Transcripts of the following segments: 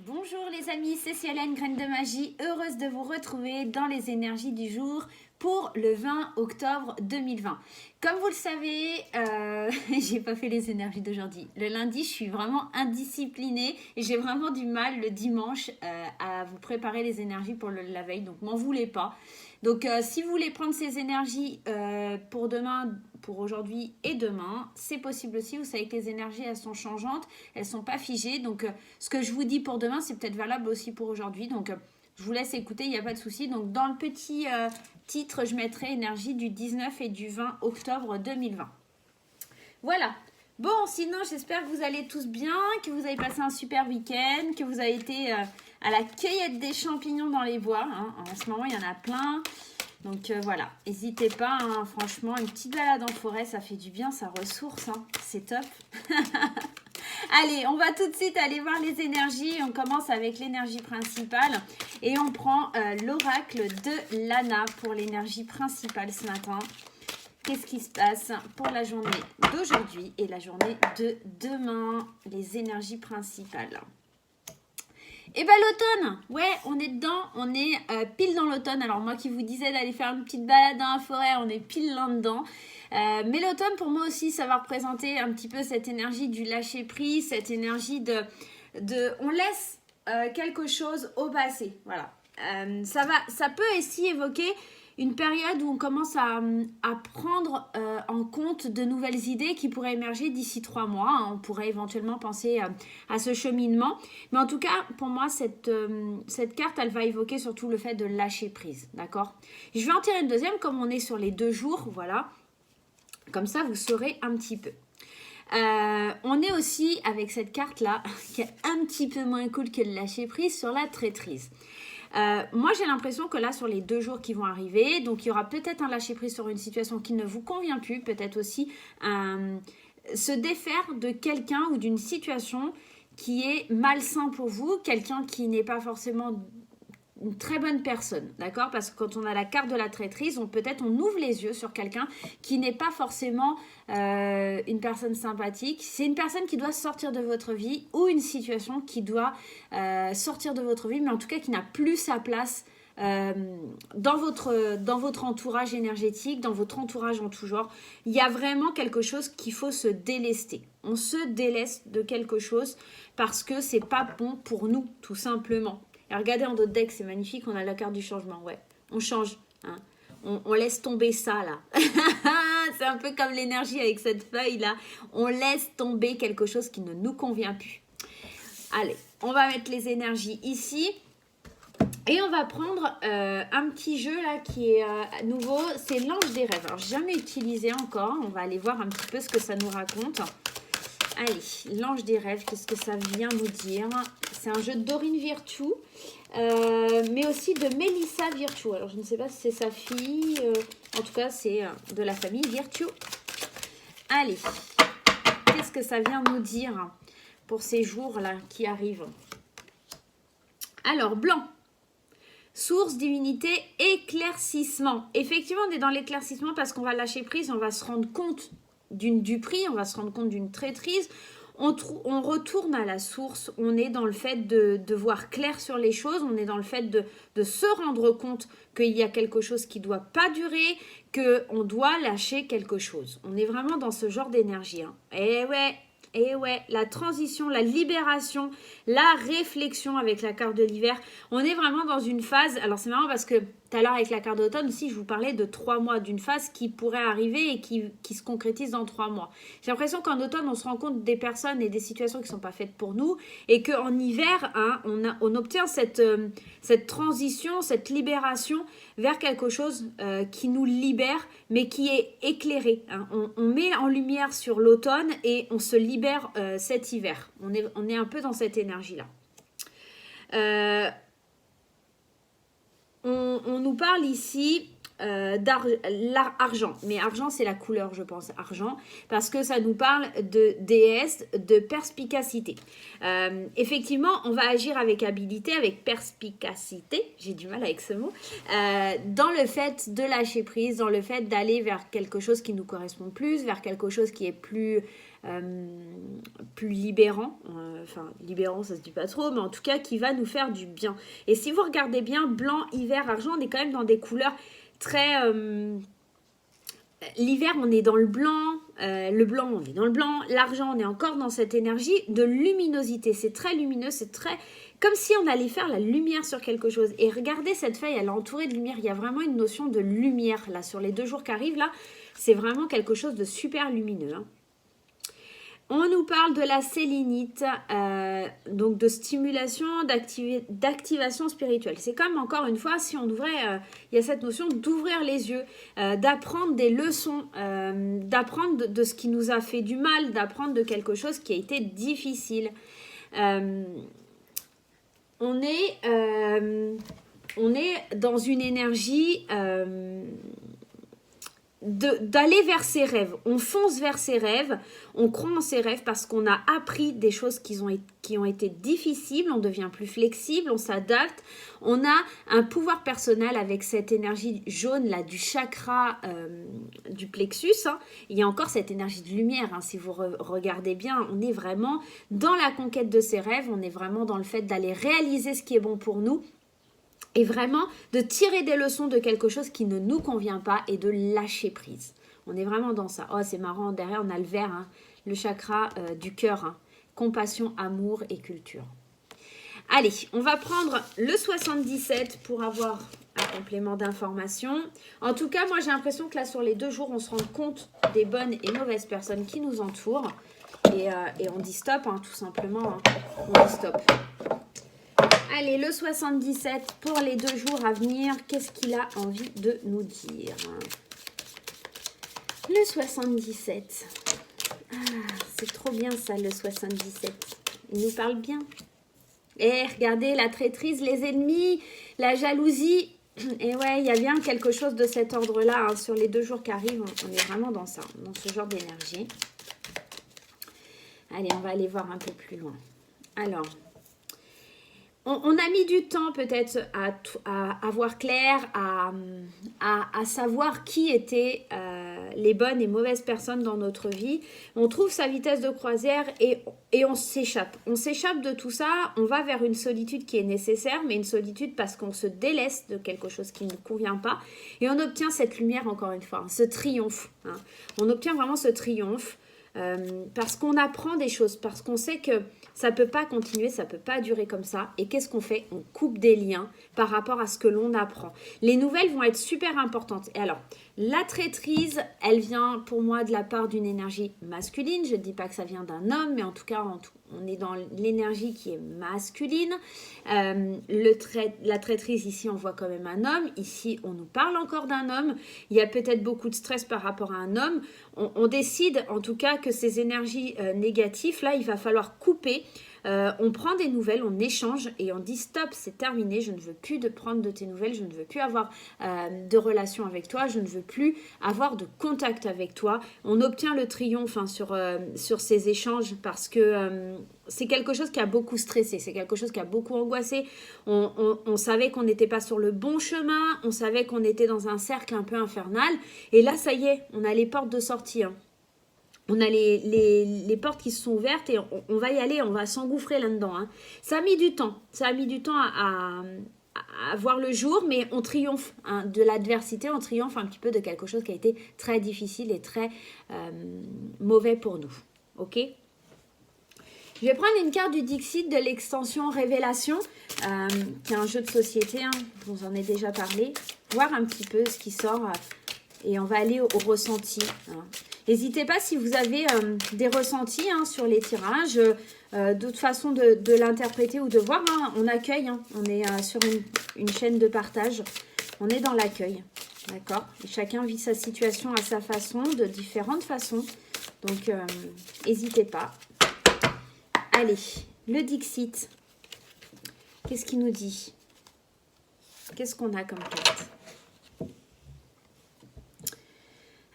Bonjour les amis, c'est Cielène, Graine de Magie, heureuse de vous retrouver dans les énergies du jour pour le 20 octobre 2020. Comme vous le savez, j'ai pas fait les énergies d'aujourd'hui. Le lundi, je suis vraiment indisciplinée et j'ai vraiment du mal le dimanche à vous préparer les énergies pour la veille, donc m'en voulez pas. Donc si vous voulez prendre ces énergies pour demain, pour aujourd'hui et demain, c'est possible aussi. Vous savez que les énergies, elles sont changeantes, elles sont pas figées. Donc ce que je vous dis pour demain, c'est peut-être valable aussi pour aujourd'hui. Donc je vous laisse écouter, il n'y a pas de souci. Donc dans le petit titre, je mettrai énergie du 19 et du 20 octobre 2020. Voilà. Bon, sinon, j'espère que vous allez tous bien, que vous avez passé un super week-end, que vous avez été à la cueillette des champignons dans les bois. Hein. En ce moment, il y en a plein. Donc voilà, n'hésitez pas, hein, franchement, une petite balade en forêt, ça fait du bien, ça ressource, hein. C'est top. Allez, on va tout de suite aller voir les énergies. On commence avec l'énergie principale et on prend l'oracle de Lana pour l'énergie principale ce matin. Qu'est-ce qui se passe pour la journée d'aujourd'hui et la journée de demain, les énergies principales? Et bien l'automne, ouais, on est dedans, on est pile dans l'automne. Alors moi qui vous disais d'aller faire une petite balade dans la forêt, on est pile là-dedans. Mais l'automne pour moi aussi, ça va représenter un petit peu cette énergie du lâcher-prise, cette énergie de on laisse quelque chose au passé. Voilà. Ça peut aussi évoquer une période où on commence à prendre en compte de nouvelles idées qui pourraient émerger d'ici 3 mois. Hein. On pourrait éventuellement penser à ce cheminement. Mais en tout cas, pour moi, cette carte, elle va évoquer surtout le fait de lâcher prise. D'accord ? Je vais en tirer une deuxième, comme on est sur les 2 jours. Voilà. Comme ça, vous saurez un petit peu. On est aussi avec cette carte-là, qui est un petit peu moins cool que le lâcher prise, sur la traîtrise. Moi, j'ai l'impression que là, sur les 2 jours qui vont arriver, donc il y aura peut-être un lâcher-prise sur une situation qui ne vous convient plus, peut-être aussi se défaire de quelqu'un ou d'une situation qui est malsain pour vous, quelqu'un qui n'est pas forcément une très bonne personne, d'accord? Parce que quand on a la carte de la traîtrise, peut-être on ouvre les yeux sur quelqu'un qui n'est pas forcément une personne sympathique. C'est une personne qui doit sortir de votre vie ou une situation qui doit sortir de votre vie, mais en tout cas qui n'a plus sa place dans votre entourage énergétique, dans votre entourage en tout genre. Il y a vraiment quelque chose qu'il faut se délester. On se déleste de quelque chose parce que c'est pas bon pour nous, tout simplement. Et regardez en d'autres decks, c'est magnifique, on a la carte du changement, ouais. On change, hein. On laisse tomber ça, là. C'est un peu comme l'énergie avec cette feuille-là. On laisse tomber quelque chose qui ne nous convient plus. Allez, on va mettre les énergies ici. Et on va prendre un petit jeu, là, qui est nouveau. C'est l'ange des rêves. Alors, jamais utilisé encore. On va aller voir un petit peu ce que ça nous raconte. Allez, l'ange des rêves, qu'est-ce que ça vient nous dire? C'est un jeu de Dorine Virtue, mais aussi de Mélissa Virtue. Alors, je ne sais pas si c'est sa fille. En tout cas, c'est de la famille Virtue. Allez, qu'est-ce que ça vient nous dire pour ces jours-là qui arrivent? Alors, blanc. Source, divinité, éclaircissement. Effectivement, on est dans l'éclaircissement parce qu'on va lâcher prise, on va se rendre compte du prix, on va se rendre compte d'une traîtrise, on retourne à la source, on est dans le fait de voir clair sur les choses, on est dans le fait de se rendre compte qu'il y a quelque chose qui ne doit pas durer, qu'on doit lâcher quelque chose. On est vraiment dans ce genre d'énergie. Hein. Et ouais, la transition, la libération, la réflexion avec la carte de l'hiver. On est vraiment dans une phase, alors c'est marrant parce que tout à l'heure avec la carte d'automne aussi, je vous parlais de 3 mois, d'une phase qui pourrait arriver et qui se concrétise dans 3 mois. J'ai l'impression qu'en automne, on se rend compte des personnes et des situations qui ne sont pas faites pour nous et qu'en hiver, hein, on obtient cette transition, cette libération vers quelque chose qui nous libère, mais qui est éclairé. Hein. On met en lumière sur l'automne et on se libère cet hiver. On est un peu dans cette énergie-là. On nous parle ici d'argent, mais argent c'est la couleur je pense, argent, parce que ça nous parle de déesse, de perspicacité. Effectivement, on va agir avec habilité, avec perspicacité, j'ai du mal avec ce mot, dans le fait de lâcher prise, dans le fait d'aller vers quelque chose qui nous correspond plus, vers quelque chose qui est plus plus libérant. Enfin, libérant, ça se dit pas trop, mais en tout cas, qui va nous faire du bien. Et si vous regardez bien, blanc, hiver, argent, on est quand même dans des couleurs très... L'hiver, on est dans le blanc, on est dans le blanc, l'argent, on est encore dans cette énergie de luminosité. C'est très lumineux, c'est très... Comme si on allait faire la lumière sur quelque chose. Et regardez cette feuille, elle est entourée de lumière. Il y a vraiment une notion de lumière, là, sur les 2 jours qui arrivent, là. C'est vraiment quelque chose de super lumineux, hein. On nous parle de la sélénite, donc de stimulation, d'activation spirituelle. C'est comme, encore une fois, si on ouvrait, il y a cette notion d'ouvrir les yeux, d'apprendre des leçons, d'apprendre de ce qui nous a fait du mal, d'apprendre de quelque chose qui a été difficile. On est dans une énergie... d'aller vers ses rêves, on fonce vers ses rêves, on croit en ses rêves parce qu'on a appris des choses qui ont été difficiles, on devient plus flexible, on s'adapte, on a un pouvoir personnel avec cette énergie jaune là du chakra du plexus, hein. Il y a encore cette énergie de lumière, hein. Si vous regardez bien, on est vraiment dans la conquête de ses rêves, on est vraiment dans le fait d'aller réaliser ce qui est bon pour nous. Et vraiment de tirer des leçons de quelque chose qui ne nous convient pas et de lâcher prise. On est vraiment dans ça. Oh, c'est marrant, derrière on a le vert, hein, le chakra du cœur. Hein. Compassion, amour et culture. Allez, on va prendre le 77 pour avoir un complément d'information. En tout cas, moi j'ai l'impression que là sur les 2 jours, on se rend compte des bonnes et mauvaises personnes qui nous entourent. Et on dit stop, hein, tout simplement. Hein. On dit stop. Allez, le 77 pour les 2 jours à venir, qu'est-ce qu'il a envie de nous dire? Le 77. Ah, c'est trop bien ça, le 77. Il nous parle bien. Et regardez, la traîtrise, les ennemis, la jalousie. Et ouais, il y a bien quelque chose de cet ordre-là. Hein. Sur les 2 jours qui arrivent, on est vraiment dans ça, dans ce genre d'énergie. Allez, on va aller voir un peu plus loin. Alors... On a mis du temps peut-être à voir clair, à savoir qui étaient les bonnes et mauvaises personnes dans notre vie. On trouve sa vitesse de croisière et on s'échappe. On s'échappe de tout ça, on va vers une solitude qui est nécessaire, mais une solitude parce qu'on se délaisse de quelque chose qui ne nous convient pas. Et on obtient cette lumière encore une fois, hein, ce triomphe. Hein. On obtient vraiment ce triomphe parce qu'on apprend des choses, parce qu'on sait que ça ne peut pas continuer, ça ne peut pas durer comme ça. Et qu'est-ce qu'on fait? On coupe des liens par rapport à ce que l'on apprend. Les nouvelles vont être super importantes. Et alors, la traîtrise, elle vient pour moi de la part d'une énergie masculine. Je ne dis pas que ça vient d'un homme, mais en tout cas, on est dans l'énergie qui est masculine. La traîtrise, ici, on voit quand même un homme. Ici, on nous parle encore d'un homme. Il y a peut-être beaucoup de stress par rapport à un homme. On décide, en tout cas, que ces énergies négatives, là, il va falloir couper. On prend des nouvelles, on échange et on dit stop, c'est terminé, je ne veux plus prendre de tes nouvelles, je ne veux plus avoir de relation avec toi, je ne veux plus avoir de contact avec toi. On obtient le triomphe hein, sur ces échanges parce que c'est quelque chose qui a beaucoup stressé, c'est quelque chose qui a beaucoup angoissé. On savait qu'on n'était pas sur le bon chemin, on savait qu'on était dans un cercle un peu infernal et là ça y est, on a les portes de sortie. Hein. On a les portes qui se sont ouvertes et on va y aller, on va s'engouffrer là-dedans. Hein. Ça a mis du temps. Ça a mis du temps à voir le jour, mais on triomphe hein, de l'adversité, on triomphe un petit peu de quelque chose qui a été très difficile et très mauvais pour nous. Ok ? Je vais prendre une carte du Dixit de l'extension Révélation, qui est un jeu de société, hein, je vous en ai déjà parlé. Voir un petit peu ce qui sort et on va aller au ressenti. Hein. N'hésitez pas si vous avez des ressentis hein, sur les tirages, d'autres façons de l'interpréter ou de voir. Hein, on accueille, hein, on est sur une chaîne de partage, on est dans l'accueil, d'accord? Et chacun vit sa situation à sa façon, de différentes façons, donc n'hésitez pas. Allez, le Dixit, qu'est-ce qu'il nous dit? Qu'est-ce qu'on a comme carte?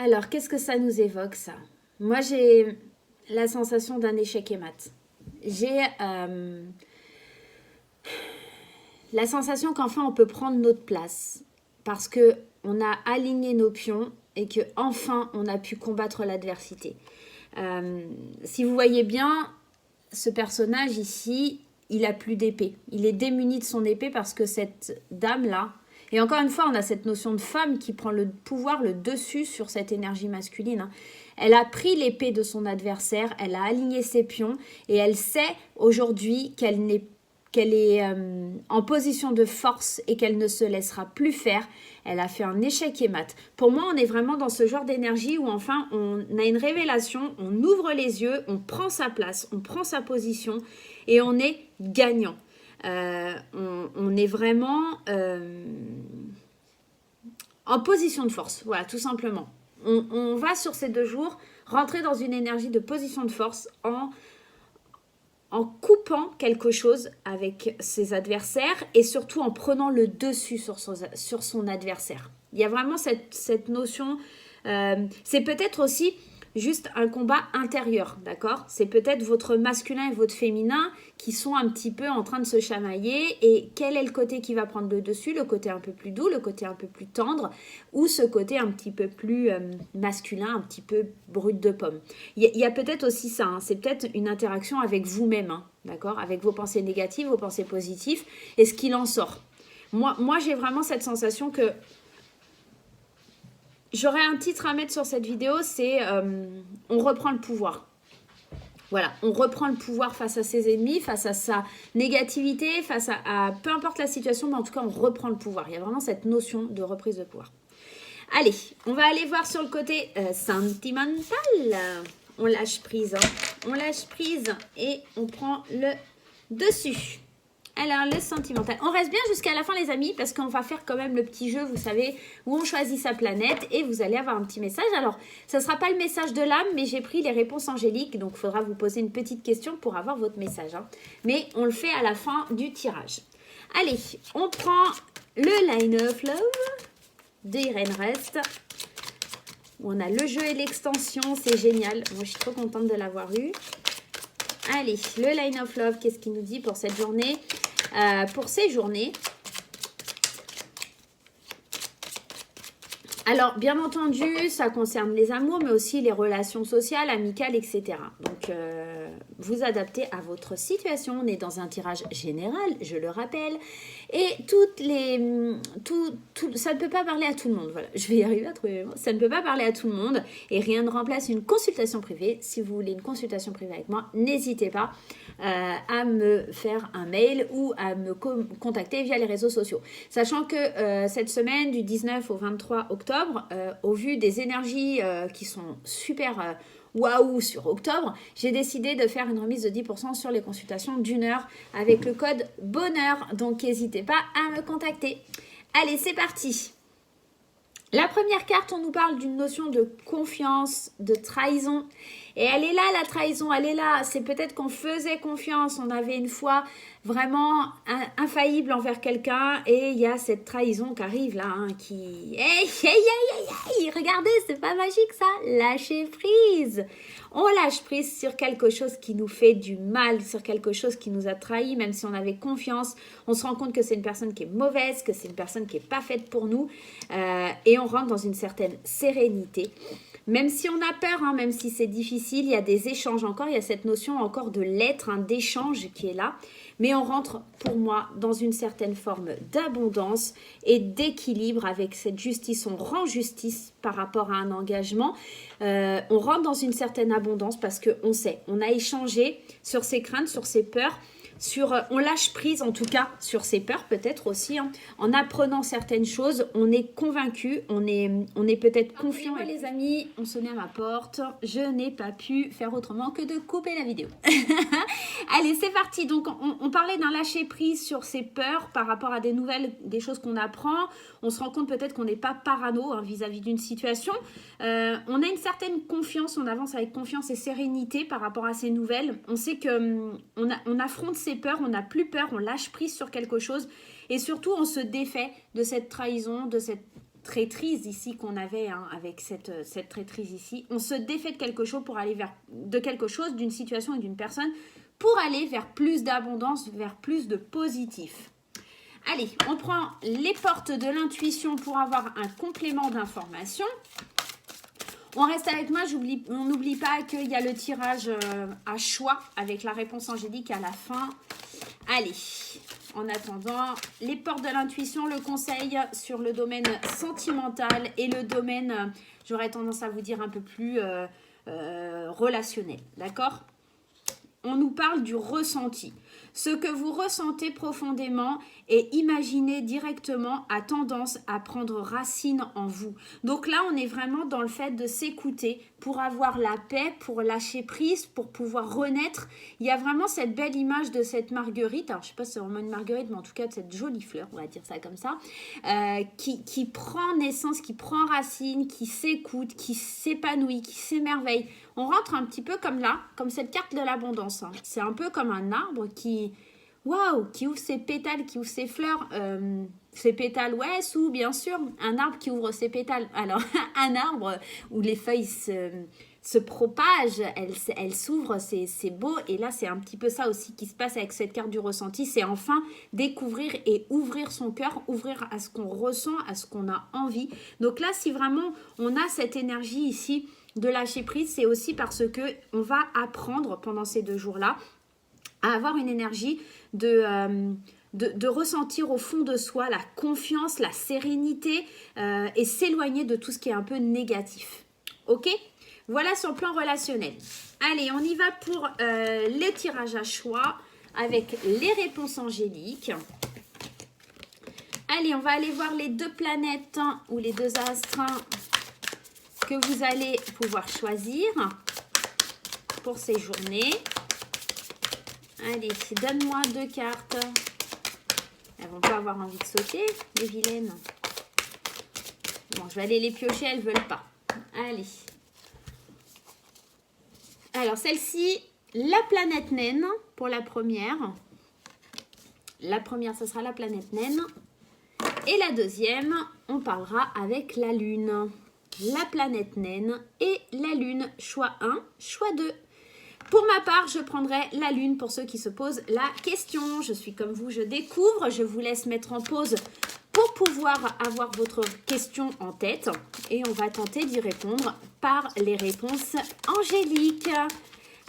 Alors, qu'est-ce que ça nous évoque, ça? Moi, j'ai la sensation d'un échec et mat. J'ai la sensation qu'enfin, on peut prendre notre place parce qu'on a aligné nos pions et qu'enfin, on a pu combattre l'adversité. Si vous voyez bien, ce personnage ici, il a plus d'épée. Il est démuni de son épée parce que cette dame-là, et encore une fois, on a cette notion de femme qui prend le pouvoir, le dessus sur cette énergie masculine. Hein. Elle a pris l'épée de son adversaire, elle a aligné ses pions et elle sait aujourd'hui qu'elle est en position de force et qu'elle ne se laissera plus faire. Elle a fait un échec et mat. Pour moi, on est vraiment dans ce genre d'énergie où enfin, on a une révélation, on ouvre les yeux, on prend sa place, on prend sa position et on est gagnant. On est vraiment en position de force, voilà, tout simplement. On va sur ces 2 jours rentrer dans une énergie de position de force en coupant quelque chose avec ses adversaires et surtout en prenant le dessus sur son adversaire. Il y a vraiment cette notion, c'est peut-être aussi juste un combat intérieur, d'accord? C'est peut-être votre masculin et votre féminin qui sont un petit peu en train de se chamailler et quel est le côté qui va prendre le dessus, le côté un peu plus doux, le côté un peu plus tendre ou ce côté un petit peu plus masculin, un petit peu brut de pomme. Il y a peut-être aussi ça, hein, c'est peut-être une interaction avec vous-même, hein, d'accord? Avec vos pensées négatives, vos pensées positives et ce qu'il en sort. Moi j'ai vraiment cette sensation que j'aurais un titre à mettre sur cette vidéo, c'est on reprend le pouvoir. Voilà, on reprend le pouvoir face à ses ennemis, face à sa négativité, face à peu importe la situation, mais en tout cas, on reprend le pouvoir. Il y a vraiment cette notion de reprise de pouvoir. Allez, on va aller voir sur le côté sentimental. On lâche prise, hein. On lâche prise et on prend le dessus. Alors, le sentimental. On reste bien jusqu'à la fin, les amis, parce qu'on va faire quand même le petit jeu, vous savez, où on choisit sa planète et vous allez avoir un petit message. Alors, ça ne sera pas le message de l'âme, mais j'ai pris les réponses angéliques, donc il faudra vous poser une petite question pour avoir votre message. Hein. Mais on le fait à la fin du tirage. Allez, on prend le Line of Love de Irène Rest. On a le jeu et l'extension, c'est génial. Moi, je suis trop contente de l'avoir eu. Allez, le Line of Love, qu'est-ce qu'il nous dit pour cette journée? Pour ces journées. Alors, bien entendu, ça concerne les amours, mais aussi les relations sociales, amicales, etc. Donc, vous adaptez à votre situation. On est dans un tirage général, je le rappelle. Et ça ne peut pas parler à tout le monde. Voilà, je vais y arriver à trouver. Ça ne peut pas parler à tout le monde. Et rien ne remplace une consultation privée. Si vous voulez une consultation privée avec moi, n'hésitez pas à me faire un mail ou à me contacter via les réseaux sociaux. Sachant que cette semaine, du 19 au 23 octobre, au vu des énergies qui sont super waouh sur octobre, j'ai décidé de faire une remise de 10% sur les consultations d'1 heure avec le code bonheur. Donc, n'hésitez pas à me contacter. Allez, c'est parti. La première carte, on nous parle d'une notion de confiance, de trahison. Et elle est là, la trahison, elle est là. C'est peut-être qu'on faisait confiance, on avait une foi vraiment infaillible envers quelqu'un. Et il y a cette trahison qui arrive là, hein, qui... Hey, regardez, c'est pas magique ça. Lâchez prise. On lâche prise sur quelque chose qui nous fait du mal, sur quelque chose qui nous a trahis, même si on avait confiance. On se rend compte que c'est une personne qui est mauvaise, que c'est une personne qui n'est pas faite pour nous. Et on rentre dans une certaine sérénité. Même si on a peur, hein, même si c'est difficile, il y a des échanges encore, il y a cette notion encore de l'être, hein, d'échange qui est là. Mais on rentre, pour moi, dans une certaine forme d'abondance et d'équilibre avec cette justice. On rend justice par rapport à un engagement. On rentre dans une certaine abondance parce qu'on sait, on a échangé sur ses craintes, sur ses peurs. On lâche prise en tout cas sur ses peurs peut-être aussi, hein. En apprenant certaines choses, on est convaincu, on est peut-être confiant. Et les amis ont sonné à ma porte, je n'ai pas pu faire autrement que de couper la vidéo. Allez, c'est parti. Donc on parlait d'un lâcher prise sur ses peurs par rapport à des nouvelles, des choses qu'on apprend. On se rend compte peut-être qu'on n'est pas parano, hein, vis-à-vis d'une situation. On a une certaine confiance, on avance avec confiance et sérénité par rapport à ces nouvelles. On sait que on affronte ses peurs, on n'a plus peur, on lâche prise sur quelque chose et surtout on se défait de cette trahison, de cette traîtrise ici qu'on avait, hein, avec cette traîtrise ici. On se défait de quelque chose pour aller d'une situation et d'une personne pour aller vers plus d'abondance, vers plus de positif. Allez, on prend les portes de l'intuition pour avoir un complément d'information. On reste avec moi, on n'oublie pas qu'il y a le tirage à choix avec la réponse angélique à la fin. Allez, en attendant, les portes de l'intuition, le conseil sur le domaine sentimental et le domaine, j'aurais tendance à vous dire un peu plus relationnel, d'accord? On nous parle du ressenti. Ce que vous ressentez profondément et imaginez directement a tendance à prendre racine en vous. Donc là, on est vraiment dans le fait de s'écouter pour avoir la paix, pour lâcher prise, pour pouvoir renaître. Il y a vraiment cette belle image de cette marguerite. Alors, je ne sais pas si c'est vraiment une marguerite, mais en tout cas de cette jolie fleur, on va dire ça comme ça, qui prend naissance, qui prend racine, qui s'écoute, qui s'épanouit, qui s'émerveille. On rentre un petit peu comme là, comme cette carte de l'abondance. Hein. C'est un peu comme un arbre qui ouvre ses pétales, qui ouvre ses fleurs. Ses pétales, ouais, sous, bien sûr. Un arbre qui ouvre ses pétales. Alors, un arbre où les feuilles se propagent, elles s'ouvrent, c'est beau. Et là, c'est un petit peu ça aussi qui se passe avec cette carte du ressenti. C'est enfin découvrir et ouvrir son cœur, ouvrir à ce qu'on ressent, à ce qu'on a envie. Donc là, si vraiment on a cette énergie ici de lâcher prise, c'est aussi parce que on va apprendre pendant ces 2 jours-là à avoir une énergie de ressentir au fond de soi la confiance, la sérénité et s'éloigner de tout ce qui est un peu négatif. Ok? Voilà sur le plan relationnel. Allez, on y va pour les tirages à choix avec les réponses angéliques. Allez, on va aller voir les 2 planètes ou les 2 astres que vous allez pouvoir choisir pour ces journées. Allez, donne-moi 2 cartes. Elles vont pas avoir envie de sauter, les vilaines. Bon, je vais aller les piocher, elles veulent pas. Allez. Alors, celle-ci, la planète naine pour la première. La première, ce sera la planète naine. Et la deuxième, on parlera avec la lune. La planète naine et la lune. Choix 1, choix 2. Pour ma part, je prendrai la lune pour ceux qui se posent la question. Je suis comme vous, je découvre. Je vous laisse mettre en pause pour pouvoir avoir votre question en tête. Et on va tenter d'y répondre par les réponses angéliques.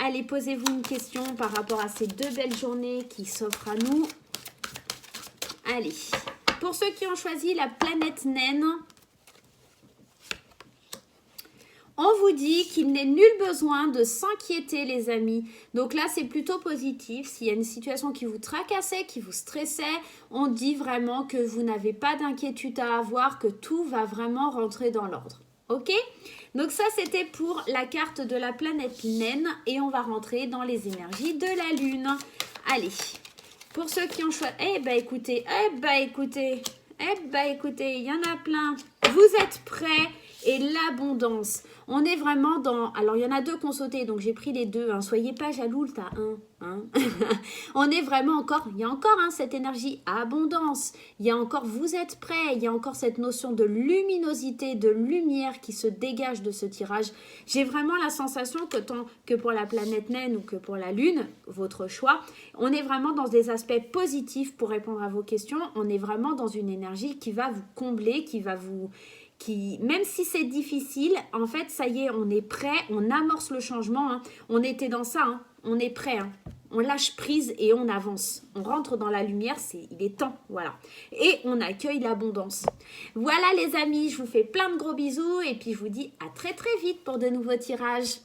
Allez, posez-vous une question par rapport à ces 2 belles journées qui s'offrent à nous. Allez, pour ceux qui ont choisi la planète naine, on vous dit qu'il n'est nul besoin de s'inquiéter, les amis. Donc là, c'est plutôt positif. S'il y a une situation qui vous tracassait, qui vous stressait, on dit vraiment que vous n'avez pas d'inquiétude à avoir, que tout va vraiment rentrer dans l'ordre. Ok? Donc ça, c'était pour la carte de la planète naine. Et on va rentrer dans les énergies de la lune. Allez, pour ceux qui ont choisi... Eh ben écoutez, il y en a plein. Vous êtes prêts? Et l'abondance. On est vraiment dans... Alors, il y en a 2 qui ont sauté, donc j'ai pris les 2. Hein. Soyez pas jaloux, t'as 1. Hein. On est vraiment encore... Il y a encore cette énergie abondance. Il y a encore vous êtes prêts. Il y a encore cette notion de luminosité, de lumière qui se dégage de ce tirage. J'ai vraiment la sensation que tant que pour la planète naine ou que pour la lune, votre choix, on est vraiment dans des aspects positifs pour répondre à vos questions. On est vraiment dans une énergie qui va vous combler, qui va vous... même si c'est difficile, en fait, ça y est, on est prêt, on amorce le changement. Hein. On était dans ça, hein. On est prêt. Hein. On lâche prise et on avance. On rentre dans la lumière, il est temps, voilà. Et on accueille l'abondance. Voilà les amis, je vous fais plein de gros bisous et puis je vous dis à très très vite pour de nouveaux tirages.